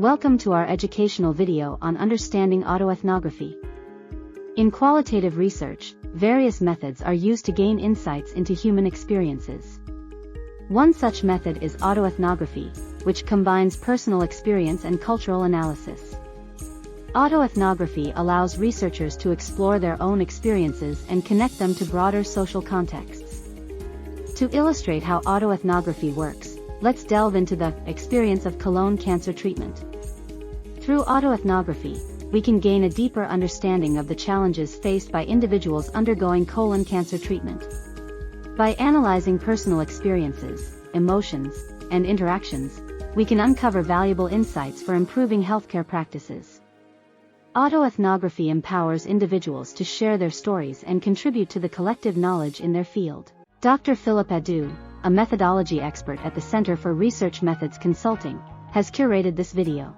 Welcome to our educational video on understanding autoethnography. In qualitative research, various methods are used to gain insights into human experiences. One such method is autoethnography, which combines personal experience and cultural analysis. Autoethnography allows researchers to explore their own experiences and connect them to broader social contexts. To illustrate how autoethnography works, let's delve into the experience of colon cancer treatment. Through autoethnography, we can gain a deeper understanding of the challenges faced by individuals undergoing colon cancer treatment. By analyzing personal experiences, emotions, and interactions, we can uncover valuable insights for improving healthcare practices. Autoethnography empowers individuals to share their stories and contribute to the collective knowledge in their field. Dr. Philip Adu, a methodology expert at the Center for Research Methods Consulting, has curated this video.